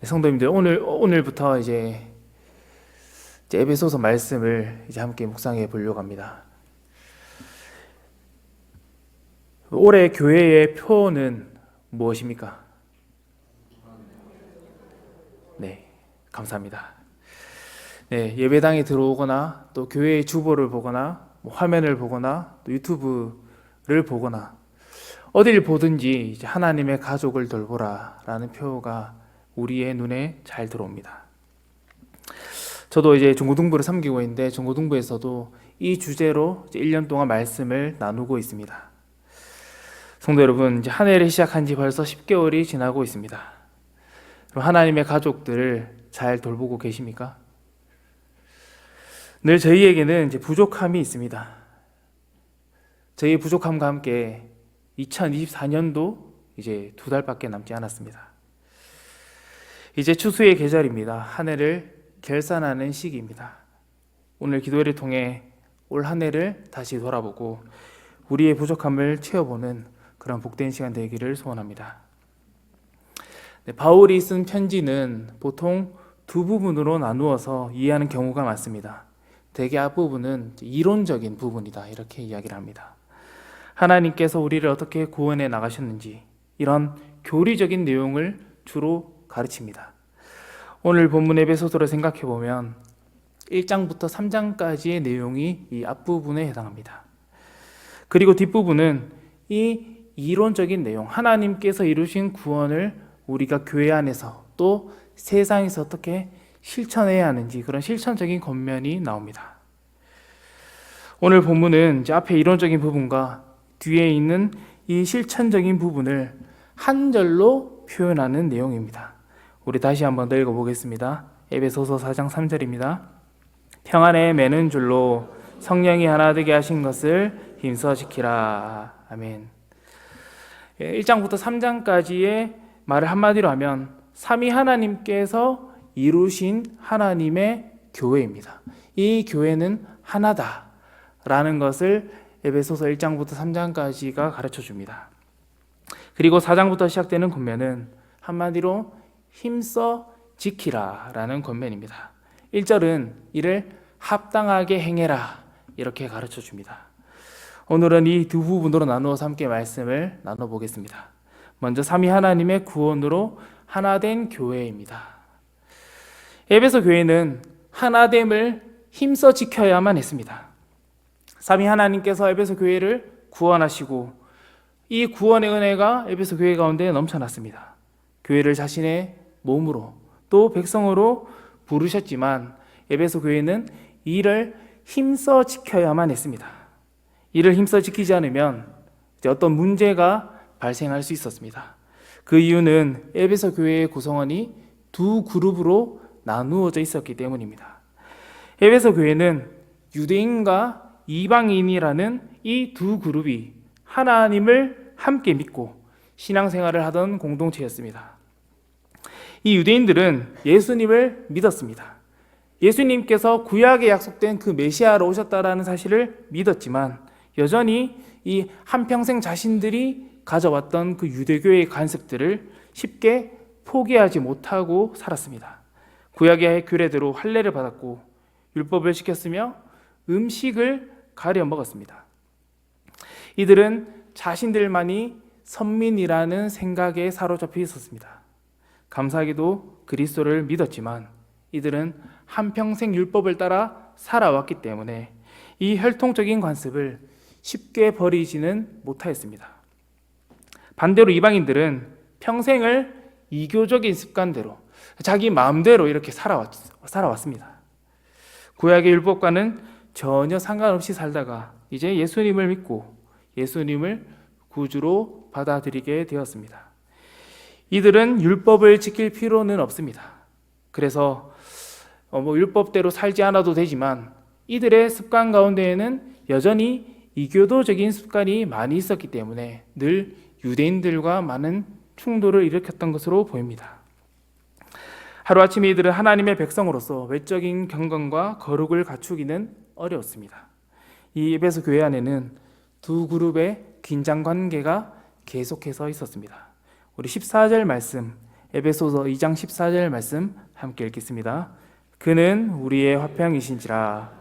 성도님들, 오늘부터 이제 에베소서 말씀을 이제 함께 묵상해 보려고 합니다. 올해 교회의 표는 무엇입니까? 네, 감사합니다. 네, 예배당에 들어오거나 또 교회의 주보를 보거나 화면을 보거나 또 유튜브를 보거나 어딜 보든지 이제 하나님의 가족을 돌보라라는 표가 우리의 눈에 잘 들어옵니다. 저도 이제 중고등부를 섬기고 있는데 중고등부에서도 이 주제로 이제 1년 동안 말씀을 나누고 있습니다. 성도 여러분, 이제 한 해를 시작한 지 벌써 10개월이 지나고 있습니다. 그럼 하나님의 가족들을 잘 돌보고 계십니까? 늘 저희에게는 이제 부족함이 있습니다. 저희의 부족함과 함께 2024년도 이제 2달밖에 남지 않았습니다. 이제 추수의 계절입니다. 한 해를 결산하는 시기입니다. 오늘 기도회를 통해 올 한 해를 다시 돌아보고 우리의 부족함을 채워보는 그런 복된 시간 되기를 소원합니다. 네, 바울이 쓴 편지는 보통 두 부분으로 나누어서 이해하는 경우가 많습니다. 대개 앞부분은 이론적인 부분이다, 이렇게 이야기를 합니다. 하나님께서 우리를 어떻게 구원해 나가셨는지 이런 교리적인 내용을 주로 가르칩니다. 오늘 본문 에베소서를 생각해 보면 1장부터 3장까지의 내용이 이 앞부분에 해당합니다. 그리고 뒷부분은 이 이론적인 내용, 하나님께서 이루신 구원을 우리가 교회 안에서 또 세상에서 어떻게 실천해야 하는지 그런 실천적인 겉면이 나옵니다. 오늘 본문은 이제 앞에 이론적인 부분과 뒤에 있는 이 실천적인 부분을 한 절로 표현하는 내용입니다. 우리 다시 한번 더 읽어보겠습니다. 에베소서 4장 3절입니다. 평안에 매는 줄로 성령이 하나 되게 하신 것을 힘써 지키라. 아멘. 1장부터 3장까지의 말을 한마디로 하면 삼위 하나님께서 이루신 하나님의 교회입니다. 이 교회는 하나다라는 것을 에베소서 1장부터 3장까지가 가르쳐줍니다. 그리고 4장부터 시작되는 권면은 한마디로 힘써 지키라라는 권면입니다. 1절은 이를 합당하게 행해라 이렇게 가르쳐줍니다. 오늘은 이 두 부분으로 나누어서 함께 말씀을 나눠보겠습니다. 먼저 삼위 하나님의 구원으로 하나된 교회입니다. 에베소 교회는 하나됨을 힘써 지켜야만 했습니다. 삼위 하나님께서 에베소 교회를 구원하시고 이 구원의 은혜가 에베소 교회 가운데 넘쳐났습니다. 교회를 자신의 몸으로 또 백성으로 부르셨지만 에베소 교회는 이를 힘써 지켜야만 했습니다. 이를 힘써 지키지 않으면 어떤 문제가 발생할 수 있었습니다. 그 이유는 에베소 교회의 구성원이 두 그룹으로 나누어져 있었기 때문입니다. 에베소 교회는 유대인과 이방인이라는 이 두 그룹이 하나님을 함께 믿고 신앙생활을 하던 공동체였습니다. 이 유대인들은 예수님을 믿었습니다. 예수님께서 구약에 약속된 그 메시아로 오셨다라는 사실을 믿었지만 여전히 이 한평생 자신들이 가져왔던 그 유대교의 관습들을 쉽게 포기하지 못하고 살았습니다. 구약의 규례대로 할례를 받았고 율법을 지켰으며 음식을 가려 먹었습니다. 이들은 자신들만이 선민이라는 생각에 사로잡혀 있었습니다. 감사하게도 그리스도를 믿었지만 이들은 한평생 율법을 따라 살아왔기 때문에 이 혈통적인 관습을 쉽게 버리지는 못하였습니다. 반대로 이방인들은 평생을 이교적인 습관대로 자기 마음대로 이렇게 살아왔습니다. 구약의 율법과는 전혀 상관없이 살다가 이제 예수님을 믿고 예수님을 구주로 받아들이게 되었습니다. 이들은 율법을 지킬 필요는 없습니다. 그래서 율법대로 살지 않아도 되지만 이들의 습관 가운데에는 여전히 이교도적인 습관이 많이 있었기 때문에 늘 유대인들과 많은 충돌을 일으켰던 것으로 보입니다. 하루아침에 이들은 하나님의 백성으로서 외적인 경건과 거룩을 갖추기는 어려웠습니다. 이 에베소 교회 안에는 두 그룹의 긴장 관계가 계속해서 있었습니다. 우리 14절 말씀 에베소서 2장 14절 말씀 함께 읽겠습니다. 그는 우리의 화평이신지라.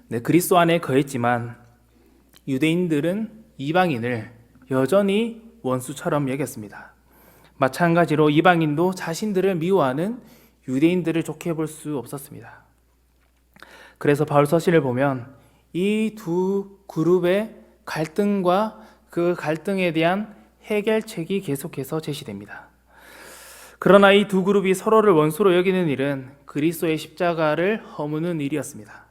네, 그리스도 안에 거했지만 유대인들은 이방인을 여전히 원수처럼 여겼습니다. 마찬가지로 이방인도 자신들을 미워하는 유대인들을 좋게 볼 수 없었습니다. 그래서 바울 서신을 보면 이 두 그룹의 갈등과 그 갈등에 대한 해결책이 계속해서 제시됩니다. 그러나 이 두 그룹이 서로를 원수로 여기는 일은 그리스도의 십자가를 허무는 일이었습니다.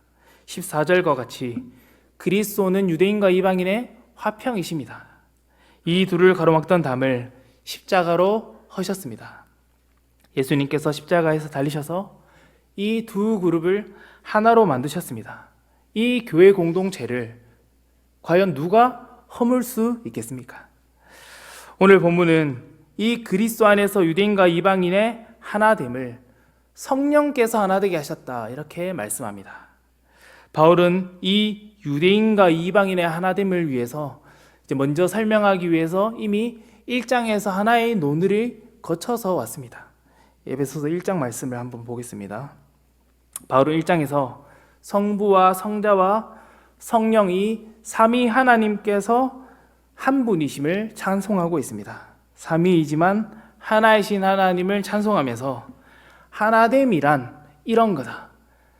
14절과 같이 그리스도는 유대인과 이방인의 화평이십니다. 이 둘을 가로막던 담을 십자가로 허셨습니다. 예수님께서 십자가에서 달리셔서 이 두 그룹을 하나로 만드셨습니다. 이 교회 공동체를 과연 누가 허물 수 있겠습니까? 오늘 본문은 이 그리스도 안에서 유대인과 이방인의 하나됨을 성령께서 하나되게 하셨다, 이렇게 말씀합니다. 바울은 이 유대인과 이방인의 하나됨을 위해서 먼저 설명하기 위해서 이미 1장에서 하나의 논의를 거쳐서 왔습니다. 에베소서 1장 말씀을 한번 보겠습니다. 바울은 1장에서 성부와 성자와 성령이 삼위 하나님께서 한 분이심을 찬송하고 있습니다. 삼위이지만 하나이신 하나님을 찬송하면서 하나됨이란 이런 거다.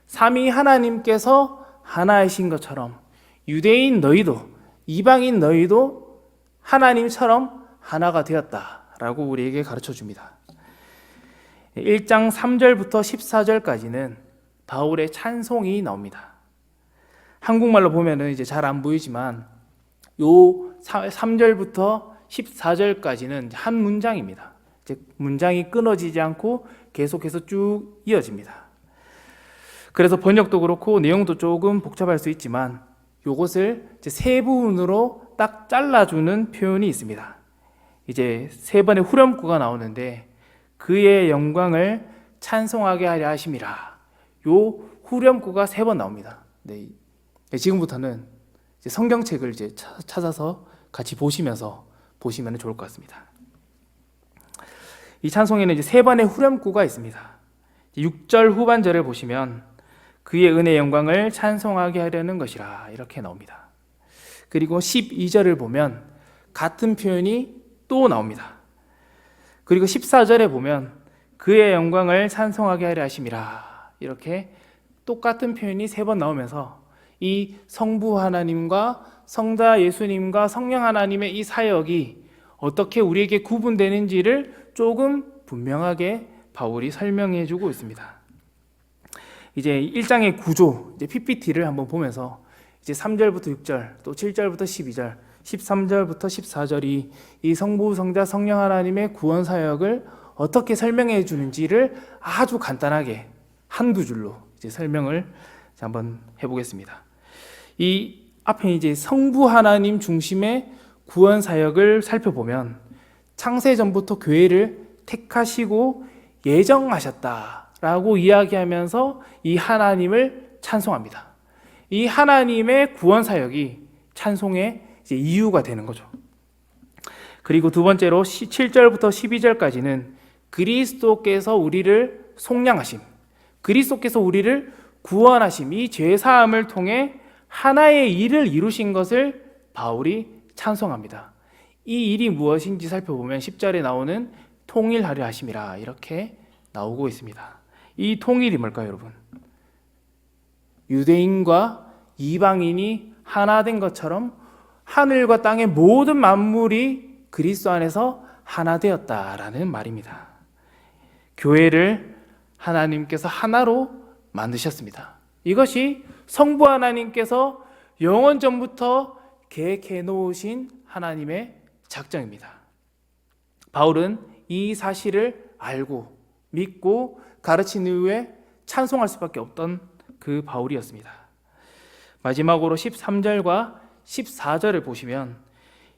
삼위 하나님께서 하나이신 것처럼 유대인 너희도 이방인 너희도 하나님처럼 하나가 되었다라고 우리에게 가르쳐 줍니다. 1장 3절부터 14절까지는 바울의 찬송이 나옵니다. 한국말로 보면은 이제 잘 안 보이지만 요 3절부터 14절까지는 한 문장입니다. 이제 문장이 끊어지지 않고 계속해서 쭉 이어집니다. 그래서 번역도 그렇고 내용도 조금 복잡할 수 있지만 요것을 이제 세 부분으로 딱 잘라주는 표현이 있습니다. 이제 세 번의 후렴구가 나오는데 그의 영광을 찬송하게 하려 하심이라. 요 후렴구가 세 번 나옵니다. 네, 지금부터는 이제 성경책을 이제 찾아서 같이 보시면서 보시면 좋을 것 같습니다. 이 찬송에는 이제 세 번의 후렴구가 있습니다. 6절 후반절을 보시면 그의 은혜의 영광을 찬송하게 하려는 것이라, 이렇게 나옵니다. 그리고 12절을 보면 같은 표현이 또 나옵니다. 그리고 14절에 보면 그의 영광을 찬송하게 하려 하심이라, 이렇게 똑같은 표현이 세 번 나오면서 이 성부 하나님과 성자 예수님과 성령 하나님의 이 사역이 어떻게 우리에게 구분되는지를 조금 분명하게 바울이 설명해 주고 있습니다. 이제 1장의 구조, 이제 PPT를 한번 보면서 이제 3절부터 6절, 또 7절부터 12절, 13절부터 14절이 이 성부, 성자, 성령 하나님의 구원 사역을 어떻게 설명해 주는지를 아주 간단하게 한두 줄로 이제 설명을 한번 해보겠습니다. 이 앞에 이제 성부 하나님 중심의 구원 사역을 살펴보면 창세 전부터 교회를 택하시고 예정하셨다라고 이야기하면서 이 하나님을 찬송합니다. 이 하나님의 구원 사역이 찬송의 이제 이유가 되는 거죠. 그리고 두 번째로 7절부터 12절까지는 그리스도께서 우리를 속량하심, 그리스도께서 우리를 구원하심, 이 죄사함을 통해 하나의 일을 이루신 것을 바울이 찬송합니다. 이 일이 무엇인지 살펴보면 10절에 나오는 통일하려 하심이라, 이렇게 나오고 있습니다. 이 통일이 뭘까요, 여러분? 유대인과 이방인이 하나 된 것처럼 하늘과 땅의 모든 만물이 그리스도 안에서 하나 되었다라는 말입니다. 교회를 하나님께서 하나로 만드셨습니다. 이것이 성부 하나님께서 영원 전부터 계획해 놓으신 하나님의 작정입니다. 바울은 이 사실을 알고 믿고 가르친 이후에 찬송할 수밖에 없던 그 바울이었습니다. 마지막으로 13절과 14절을 보시면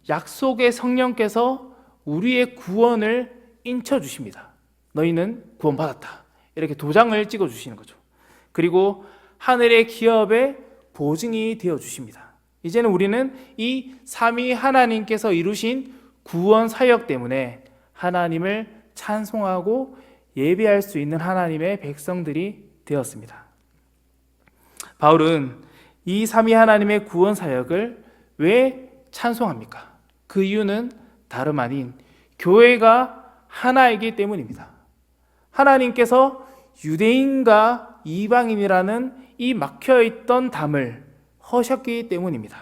약속의 성령께서 우리의 구원을 인쳐 주십니다. 너희는 구원받았다, 이렇게 도장을 찍어 주시는 거죠. 그리고 하늘의 기업의 보증이 되어 주십니다. 이제는 우리는 이 삼위 하나님께서 이루신 구원 사역 때문에 하나님을 찬송하고 예배할 수 있는 하나님의 백성들이 되었습니다. 바울은 이 삼위 하나님의 구원 사역을 왜 찬송합니까? 그 이유는 다름 아닌 교회가 하나이기 때문입니다. 하나님께서 유대인과 이방인이라는 이 막혀있던 담을 허셨기 때문입니다.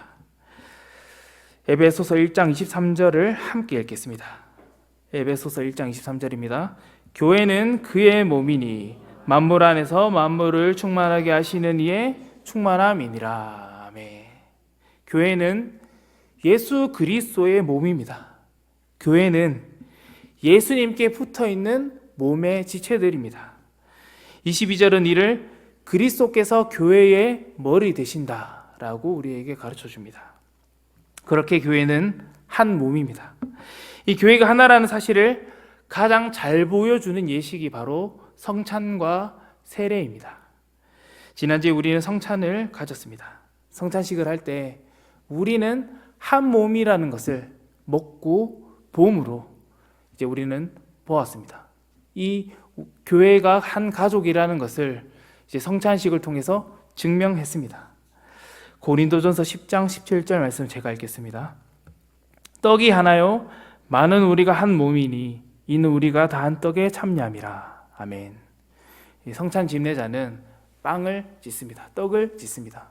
에베소서 1장 23절을 함께 읽겠습니다. 에베소서 1장 23절입니다. 교회는 그의 몸이니 만물 안에서 만물을 충만하게 하시는 이의 충만함이니라. 아멘. 교회는 예수 그리스도의 몸입니다. 교회는 예수님께 붙어있는 몸의 지체들입니다. 22절은 이를 그리스도께서 교회의 머리 되신다라고 우리에게 가르쳐 줍니다. 그렇게 교회는 한 몸입니다. 이 교회가 하나라는 사실을 가장 잘 보여주는 예식이 바로 성찬과 세례입니다. 지난주에 우리는 성찬을 가졌습니다. 성찬식을 할 때 우리는 한 몸이라는 것을 먹고 봄으로 이제 우리는 보았습니다. 이 교회가 한 가족이라는 것을 이제 성찬식을 통해서 증명했습니다. 고린도전서 10장 17절 말씀 제가 읽겠습니다. 떡이 하나요 많은 우리가 한 몸이니 이는 우리가 다 한 떡에 참여함이라. 아멘. 성찬 집례자는 빵을 찢습니다. 떡을 찢습니다.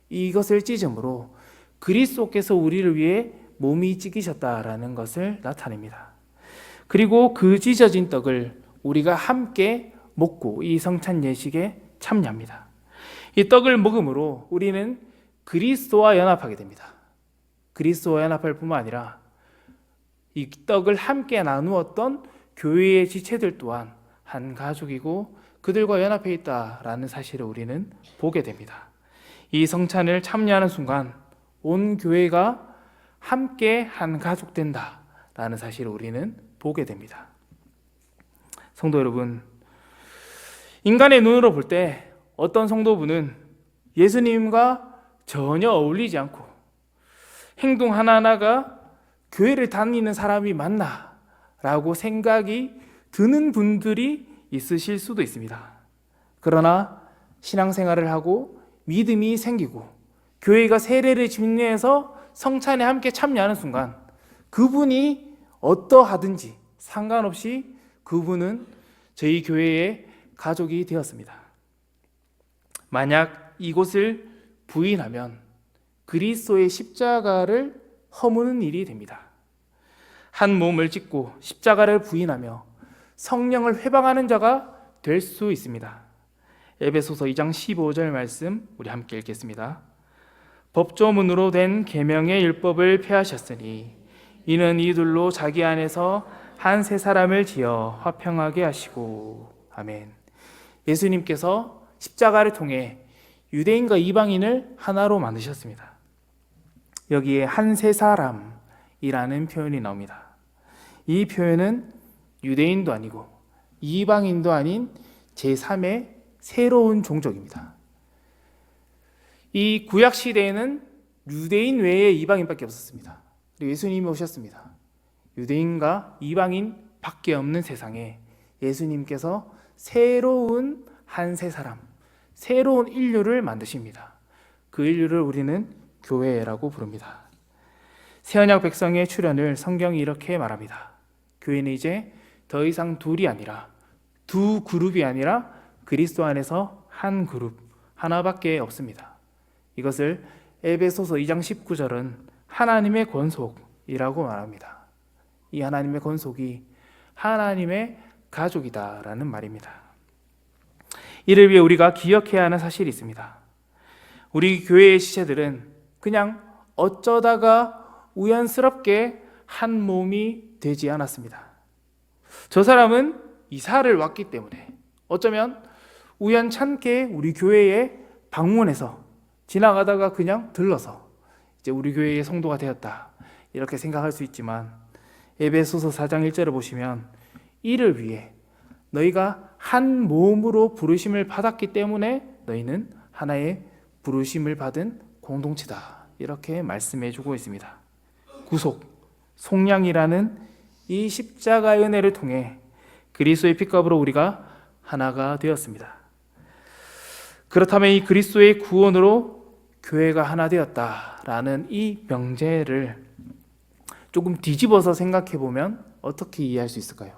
이것을 찢음으로 그리스도께서 우리를 위해 몸이 찢기셨다라는 것을 나타냅니다. 그리고 그 찢어진 떡을 우리가 함께 먹고 이 성찬 예식에 참여합니다. 이 떡을 먹음으로 우리는 그리스도와 연합하게 됩니다. 그리스도와 연합할 뿐만 아니라 이 떡을 함께 나누었던 교회의 지체들 또한 한 가족이고 그들과 연합해 있다라는 사실을 우리는 보게 됩니다. 이 성찬을 참여하는 순간 온 교회가 함께 한 가족 된다라는 사실을 우리는 보게 됩니다. 성도 여러분, 인간의 눈으로 볼 때 어떤 성도분은 예수님과 전혀 어울리지 않고 행동 하나하나가 교회를 다니는 사람이 맞나? 라고 생각이 드는 분들이 있으실 수도 있습니다. 그러나 신앙생활을 하고 믿음이 생기고 교회가 세례를 집례해서 성찬에 함께 참여하는 순간 그분이 어떠하든지 상관없이 그분은 저희 교회의 가족이 되었습니다. 만약 이곳을 부인하면 그리스도의 십자가를 허무는 일이 됩니다. 한 몸을 찢고 십자가를 부인하며 성령을 회방하는 자가 될 수 있습니다. 에베소서 2장 15절 말씀 우리 함께 읽겠습니다. 법조문으로 된 계명의 율법을 폐하셨으니 이는 이들로 자기 안에서 한 새 사람을 지어 화평하게 하시고. 아멘. 예수님께서 십자가를 통해 유대인과 이방인을 하나로 만드셨습니다. 여기에 한 새 사람이라는 표현이 나옵니다. 이 표현은 유대인도 아니고 이방인도 아닌 제3의 새로운 종족입니다. 이 구약 시대에는 유대인 외에 이방인밖에 없었습니다. 그리고 예수님이 오셨습니다. 유대인과 이방인 밖에 없는 세상에 예수님께서 새로운 한 새 사람, 새로운 인류를 만드십니다. 그 인류를 우리는 교회라고 부릅니다. 새언약 백성의 출현을 성경이 이렇게 말합니다. 교회는 이제 더 이상 둘이 아니라 두 그룹이 아니라 그리스도 안에서 한 그룹, 하나밖에 없습니다. 이것을 에베소서 2장 19절은 하나님의 권속이라고 말합니다. 이 하나님의 권속이 하나님의 가족이다라는 말입니다. 이를 위해 우리가 기억해야 하는 사실이 있습니다. 우리 교회의 지체들은 그냥 어쩌다가 우연스럽게 한 몸이 되지 않았습니다. 저 사람은 이사를 왔기 때문에 어쩌면 우연찮게 우리 교회에 방문해서 지나가다가 그냥 들러서 이제 우리 교회의 성도가 되었다 이렇게 생각할 수 있지만 에베소서 4장 1절을 보시면 이를 위해 너희가 한 몸으로 부르심을 받았기 때문에 너희는 하나의 부르심을 받은 공동체다 이렇게 말씀해 주고 있습니다. 구속, 속량이라는 이 십자가의 은혜를 통해 그리스도의 피값으로 우리가 하나가 되었습니다. 그렇다면 이 그리스도의 구원으로 교회가 하나 되었다라는 이 명제를 조금 뒤집어서 생각해 보면 어떻게 이해할 수 있을까요?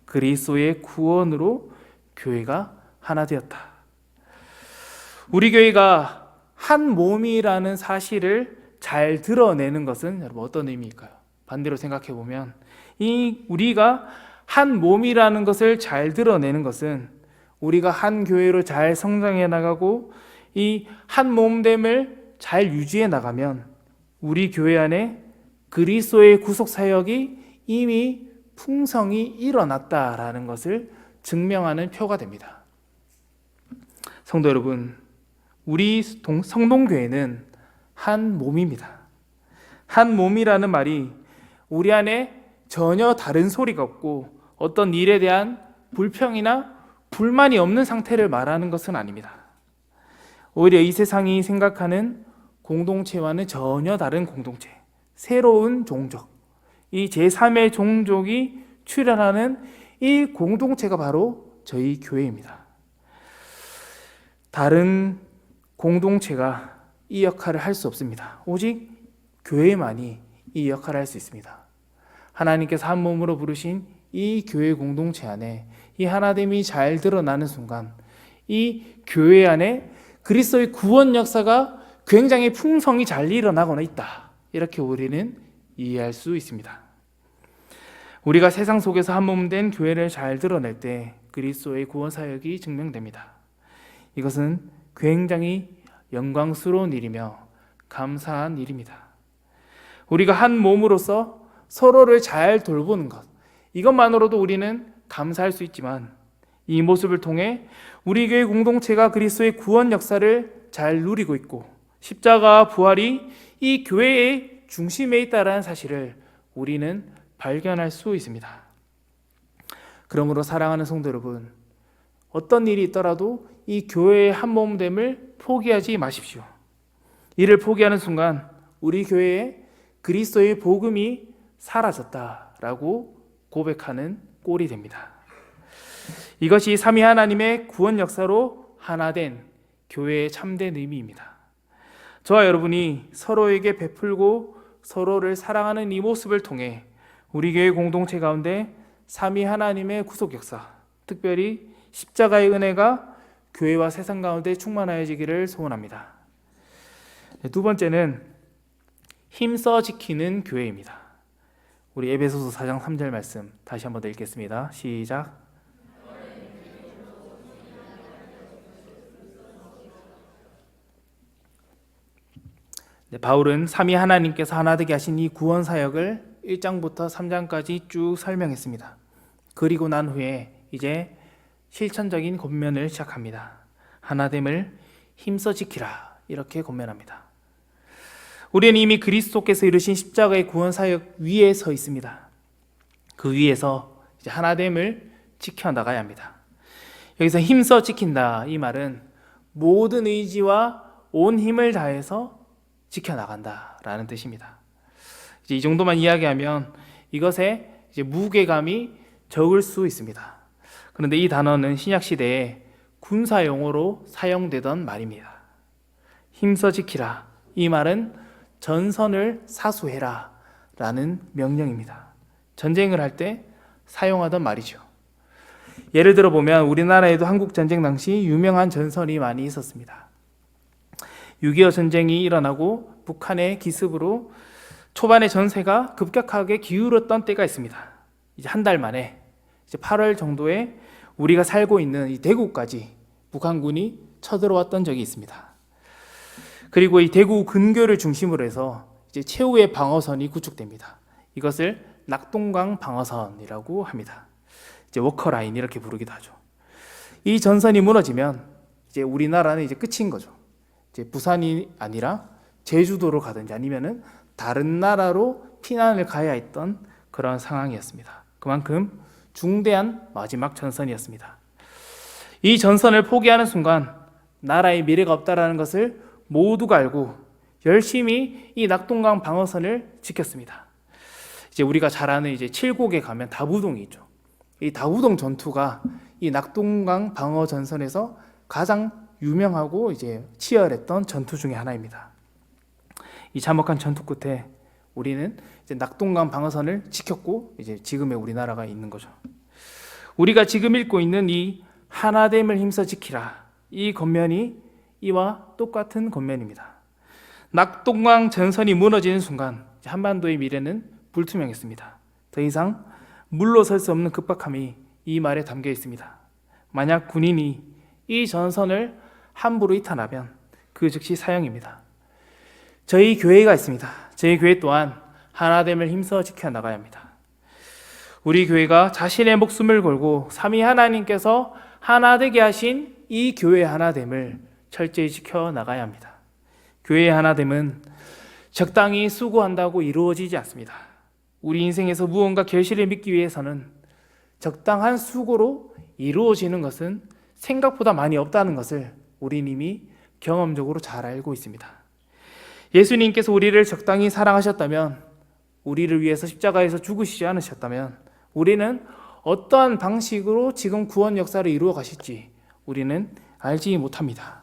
그리스도의 구원으로 교회가 하나 되었다. 우리 교회가 한 몸이라는 사실을 잘 드러내는 것은 여러분 어떤 의미일까요? 반대로 생각해 보면 이 우리가 한 몸이라는 것을 잘 드러내는 것은 우리가 한 교회로 잘 성장해 나가고 이 한 몸됨을 잘 유지해 나가면 우리 교회 안에 그리스도의 구속 사역이 이미 풍성히 일어났다라는 것을 증명하는 표가 됩니다. 성도 여러분, 우리 성동교회는 한 몸입니다. 한 몸이라는 말이 우리 안에 전혀 다른 소리가 없고 어떤 일에 대한 불평이나 불만이 없는 상태를 말하는 것은 아닙니다. 오히려 이 세상이 생각하는 공동체와는 전혀 다른 공동체, 새로운 종족, 이 제3의 종족이 출현하는 이 공동체가 바로 저희 교회입니다. 다른 공동체가 이 역할을 할 수 없습니다. 오직 교회만이 이 역할을 할 수 있습니다. 하나님께서 한 몸으로 부르신 이 교회 공동체 안에 이 하나됨이 잘 드러나는 순간 이 교회 안에 그리스도의 구원 역사가 굉장히 풍성히 잘 일어나고는 있다. 이렇게 우리는 이해할 수 있습니다. 우리가 세상 속에서 한 몸 된 교회를 잘 드러낼 때 그리스도의 구원 사역이 증명됩니다. 이것은 굉장히 영광스러운 일이며 감사한 일입니다. 우리가 한 몸으로서 서로를 잘 돌보는 것, 이것만으로도 우리는 감사할 수 있지만 이 모습을 통해 우리 교회 공동체가 그리스도의 구원 역사를 잘 누리고 있고 십자가와 부활이 이 교회의 중심에 있다는 사실을 우리는 발견할 수 있습니다. 그러므로 사랑하는 성도 여러분, 어떤 일이 있더라도 이 교회의 한 몸됨을 포기하지 마십시오. 이를 포기하는 순간 우리 교회에 그리스도의 복음이 사라졌다라고 고백하는 꼴이 됩니다. 이것이 삼위 하나님의 구원 역사로 하나 된 교회의 참된 의미입니다. 저와 여러분이 서로에게 베풀고 서로를 사랑하는 이 모습을 통해 우리 교회 공동체 가운데 삼위 하나님의 구속 역사, 특별히 십자가의 은혜가 교회와 세상 가운데 충만하여지기를 소원합니다. 두 번째는 힘써 지키는 교회입니다. 우리 에베소서 4장 3절 말씀 다시 한번 읽겠습니다. 시작. 바울은 삼위 하나님께서 하나 되게 하신 이 구원 사역을 1장부터 3장까지 쭉 설명했습니다. 그리고 난 후에 이제 실천적인 권면을 시작합니다. 하나됨을 힘써 지키라, 이렇게 권면합니다. 우리는 이미 그리스도께서 이루신 십자가의 구원 사역 위에 서 있습니다. 그 위에서 이제 하나됨을 지켜나가야 합니다. 여기서 힘써 지킨다, 이 말은 모든 의지와 온 힘을 다해서 지켜나간다라는 뜻입니다. 이제 이 정도만 이야기하면 이것에 이제 무게감이 적을 수 있습니다. 그런데 이 단어는 신약 시대에 군사 용어로 사용되던 말입니다. 힘써 지키라, 이 말은 전선을 사수해라 라는 명령입니다. 전쟁을 할 때 사용하던 말이죠. 예를 들어 보면 우리나라에도 한국전쟁 당시 유명한 전선이 많이 있었습니다. 6.25 전쟁이 일어나고 북한의 기습으로 초반에 전세가 급격하게 기울었던 때가 있습니다. 이제 한 달 만에 이제 8월 정도에 우리가 살고 있는 이 대구까지 북한군이 쳐들어왔던 적이 있습니다. 그리고 이 대구 근교를 중심으로 해서 이제 최후의 방어선이 구축됩니다. 이것을 낙동강 방어선이라고 합니다. 이제 워커라인 이렇게 부르기도 하죠. 이 전선이 무너지면 이제 우리나라는 이제 끝인 거죠. 이제 부산이 아니라 제주도로 가든지 아니면은 다른 나라로 피난을 가야 했던 그런 상황이었습니다. 그만큼 중대한 마지막 전선이었습니다. 이 전선을 포기하는 순간 나라의 미래가 없다라는 것을 모두가 알고 열심히 이 낙동강 방어선을 지켰습니다. 이제 우리가 잘 아는 이제 칠곡에 가면 다부동이 있죠. 이 다부동 전투가 이 낙동강 방어 전선에서 가장 유명하고 이제 치열했던 전투 중에 하나입니다. 이 참혹한 전투 끝에 우리는 이제 낙동강 방어선을 지켰고 이제 지금의 우리나라가 있는 거죠. 우리가 지금 읽고 있는 이 하나됨을 힘써 지키라, 이 겉면이 이와 똑같은 겉면입니다. 낙동강 전선이 무너지는 순간 한반도의 미래는 불투명했습니다. 더 이상 물러설 수 없는 급박함이 이 말에 담겨 있습니다. 만약 군인이 이 전선을 함부로 이탈하면 그 즉시 사형입니다. 저희 교회가 있습니다. 저희 교회 또한 하나됨을 힘써 지켜나가야 합니다. 우리 교회가 자신의 목숨을 걸고 삼위 하나님께서 하나 되게 하신 이 교회의 하나됨을 철저히 지켜나가야 합니다. 교회의 하나됨은 적당히 수고한다고 이루어지지 않습니다. 우리 인생에서 무언가 결실을 맺기 위해서는 적당한 수고로 이루어지는 것은 생각보다 많이 없다는 것을 우리는 이미 경험적으로 잘 알고 있습니다. 예수님께서 우리를 적당히 사랑하셨다면, 우리를 위해서 십자가에서 죽으시지 않으셨다면 우리는 어떠한 방식으로 지금 구원 역사를 이루어 가실지 우리는 알지 못합니다.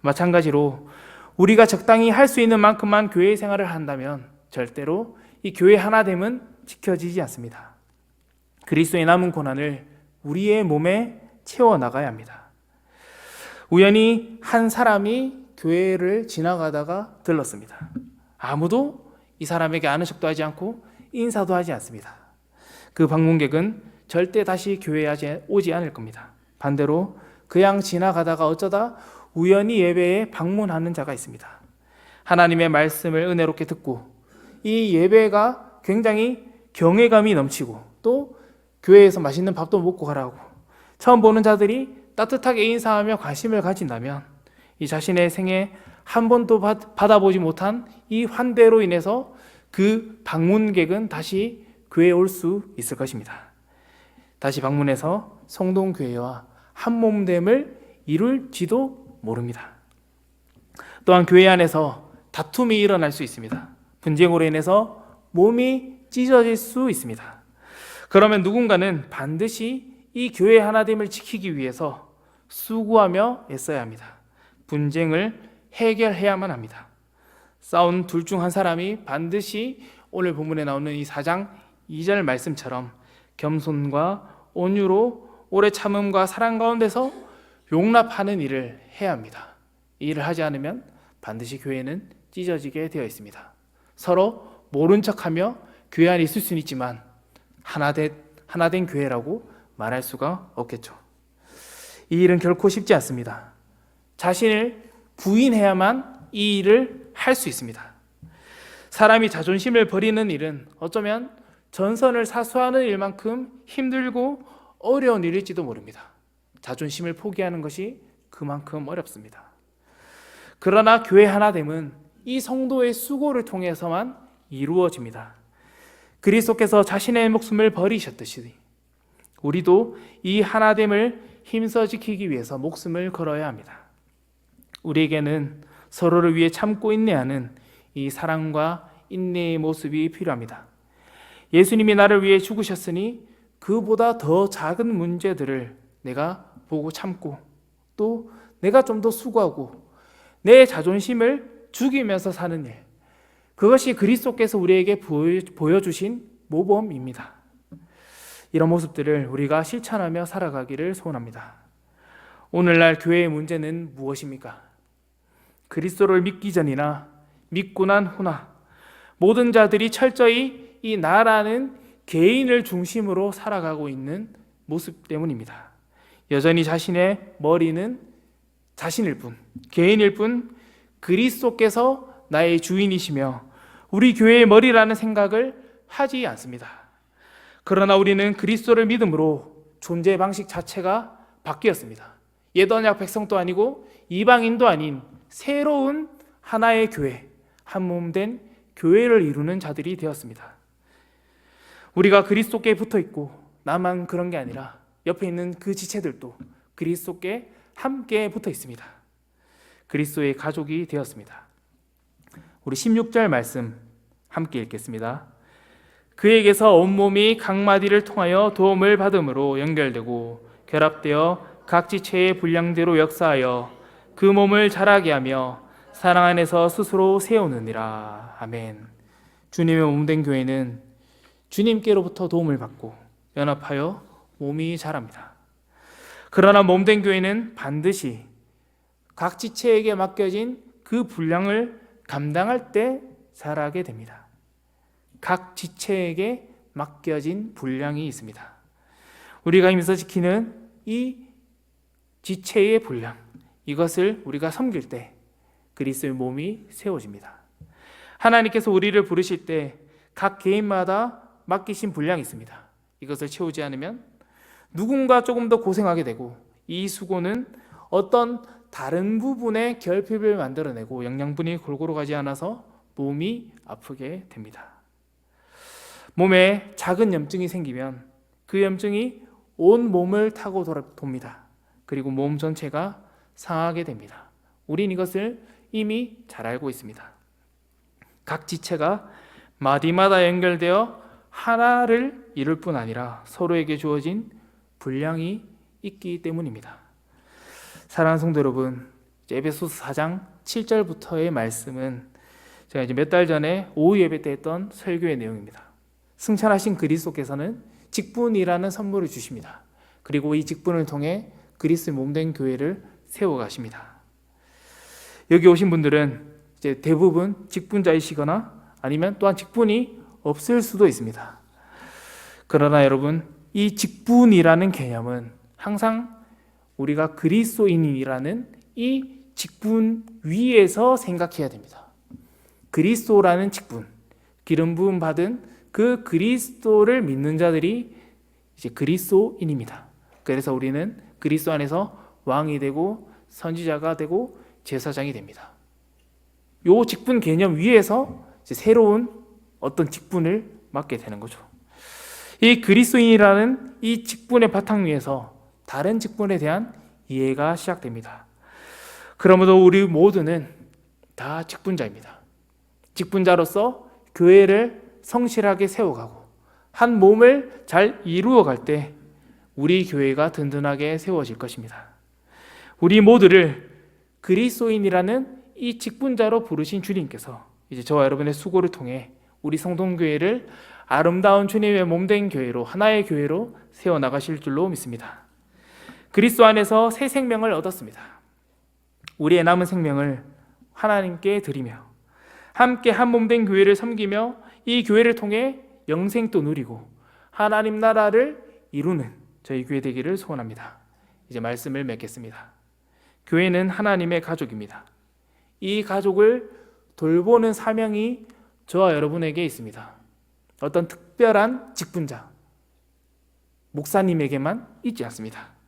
마찬가지로 우리가 적당히 할 수 있는 만큼만 교회 생활을 한다면 절대로 이 교회 하나됨은 지켜지지 않습니다. 그리스도의 남은 고난을 우리의 몸에 채워나가야 합니다. 우연히 한 사람이 교회를 지나가다가 들렀습니다. 아무도 이 사람에게 아는 척도 하지 않고 인사도 하지 않습니다. 그 방문객은 절대 다시 교회에 오지 않을 겁니다. 반대로 그냥 지나가다가 어쩌다 우연히 예배에 방문하는 자가 있습니다. 하나님의 말씀을 은혜롭게 듣고 이 예배가 굉장히 경외감이 넘치고 또 교회에서 맛있는 밥도 먹고 가라고 처음 보는 자들이 따뜻하게 인사하며 관심을 가진다면 이 자신의 생에 한 번도 받아보지 못한 이 환대로 인해서 그 방문객은 다시 교회에 올 수 있을 것입니다. 다시 방문해서 성동교회와 한몸됨을 이룰지도 모릅니다. 또한 교회 안에서 다툼이 일어날 수 있습니다. 분쟁으로 인해서 몸이 찢어질 수 있습니다. 그러면 누군가는 반드시 이 교회 하나됨을 지키기 위해서 수고하며 애써야 합니다. 분쟁을 해결해야만 합니다. 싸운 둘 중 한 사람이 반드시 오늘 본문에 나오는 이 4장 2절 말씀처럼 겸손과 온유로 오래 참음과 사랑 가운데서 용납하는 일을 해야 합니다. 이 일을 하지 않으면 반드시 교회는 찢어지게 되어 있습니다. 서로 모른 척하며 교회 안에 있을 수는 있지만 하나된 교회라고 말할 수가 없겠죠. 이 일은 결코 쉽지 않습니다. 자신을 부인해야만 이 일을 할 수 있습니다. 사람이 자존심을 버리는 일은 어쩌면 전선을 사수하는 일만큼 힘들고 어려운 일일지도 모릅니다. 자존심을 포기하는 것이 그만큼 어렵습니다. 그러나 교회 하나됨은 이 성도의 수고를 통해서만 이루어집니다. 그리스도께서 자신의 목숨을 버리셨듯이 우리도 이 하나됨을 힘써 지키기 위해서 목숨을 걸어야 합니다. 우리에게는 서로를 위해 참고 인내하는 이 사랑과 인내의 모습이 필요합니다. 예수님이 나를 위해 죽으셨으니 그보다 더 작은 문제들을 내가 보고 참고 또 내가 좀 더 수고하고 내 자존심을 죽이면서 사는 일, 그것이 그리스도께서 우리에게 보여주신 모범입니다. 이런 모습들을 우리가 실천하며 살아가기를 소원합니다. 오늘날 교회의 문제는 무엇입니까? 그리스도를 믿기 전이나 믿고 난 후나 모든 자들이 철저히 이 나라는 개인을 중심으로 살아가고 있는 모습 때문입니다. 여전히 자신의 머리는 자신일 뿐, 개인일 뿐, 그리스도께서 나의 주인이시며 우리 교회의 머리라는 생각을 하지 않습니다. 그러나 우리는 그리스도를 믿음으로 존재 방식 자체가 바뀌었습니다. 옛 언약 백성도 아니고 이방인도 아닌 새로운 하나의 교회, 한 몸 된 교회를 이루는 자들이 되었습니다. 우리가 그리스도께 붙어 있고 나만 그런 게 아니라 옆에 있는 그 지체들도 그리스도께 함께 붙어 있습니다. 그리스도의 가족이 되었습니다. 우리 16절 말씀 함께 읽겠습니다. 그에게서 온몸이 각 마디를 통하여 도움을 받음으로 연결되고 결합되어 각 지체의 분량대로 역사하여 그 몸을 자라게 하며 사랑 안에서 스스로 세우느니라. 아멘. 주님의 몸된 교회는 주님께로부터 도움을 받고 연합하여 몸이 자랍니다. 그러나 몸된 교회는 반드시 각 지체에게 맡겨진 그 분량을 감당할 때 자라게 됩니다. 각 지체에게 맡겨진 분량이 있습니다. 우리가 힘써 지키는 이 지체의 분량, 이것을 우리가 섬길 때 그리스도의 몸이 세워집니다. 하나님께서 우리를 부르실 때 각 개인마다 맡기신 분량이 있습니다. 이것을 채우지 않으면 누군가 조금 더 고생하게 되고 이 수고는 어떤 다른 부분에 결핍을 만들어내고 영양분이 골고루 가지 않아서 몸이 아프게 됩니다. 몸에 작은 염증이 생기면 그 염증이 온 몸을 타고 돕니다. 그리고 몸 전체가 상하게 됩니다. 우린 이것을 이미 잘 알고 있습니다. 각 지체가 마디마다 연결되어 하나를 이룰 뿐 아니라 서로에게 주어진 분량이 있기 때문입니다. 사랑하는 성도 여러분, 에베소서 4장 7절부터의 말씀은 제가 이제 몇 달 전에 오후 예배 때 했던 설교의 내용입니다. 승천하신 그리스도께서는 직분이라는 선물을 주십니다. 그리고 이 직분을 통해 그리스도의 몸된 교회를 세워가십니다. 여기 오신 분들은 이제 대부분 직분자이시거나 아니면 또한 직분이 없을 수도 있습니다. 그러나 여러분, 이 직분이라는 개념은 항상 우리가 그리스도인이라는 이 직분 위에서 생각해야 됩니다. 그리스도라는 직분, 기름 부음 받은 그 그리스도를 믿는 자들이 이제 그리스도인입니다. 그래서 우리는 그리스도 안에서 왕이 되고 선지자가 되고 제사장이 됩니다. 요 직분 개념 위에서 이제 새로운 어떤 직분을 맡게 되는 거죠. 이 그리스도인이라는 이 직분의 바탕 위에서 다른 직분에 대한 이해가 시작됩니다. 그러므로 우리 모두는 다 직분자입니다. 직분자로서 교회를 성실하게 세워가고 한 몸을 잘 이루어갈 때 우리 교회가 든든하게 세워질 것입니다. 우리 모두를 그리스도인이라는 이 직분자로 부르신 주님께서 이제 저와 여러분의 수고를 통해 우리 성동교회를 아름다운 주님의 몸된 교회로, 하나의 교회로 세워나가실 줄로 믿습니다. 그리스도 안에서 새 생명을 얻었습니다. 우리의 남은 생명을 하나님께 드리며 함께 한 몸된 교회를 섬기며 이 교회를 통해 영생도 누리고 하나님 나라를 이루는 저희 교회 되기를 소원합니다. 이제 말씀을 맺겠습니다. 교회는 하나님의 가족입니다. 이 가족을 돌보는 사명이 저와 여러분에게 있습니다. 어떤 특별한 직분자, 목사님에게만 있지 않습니다.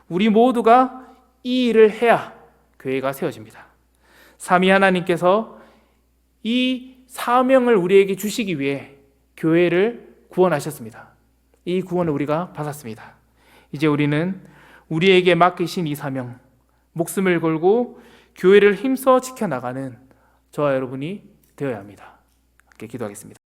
우리 모두가 이 일을 해야 교회가 세워집니다. 삼위 하나님께서 이 사명을 우리에게 주시기 위해 교회를 구원하셨습니다. 이 구원을 우리가 받았습니다. 이제 우리는 우리에게 맡기신 이 사명, 목숨을 걸고 교회를 힘써 지켜나가는 저와 여러분이 되어야 합니다. 함께 기도하겠습니다.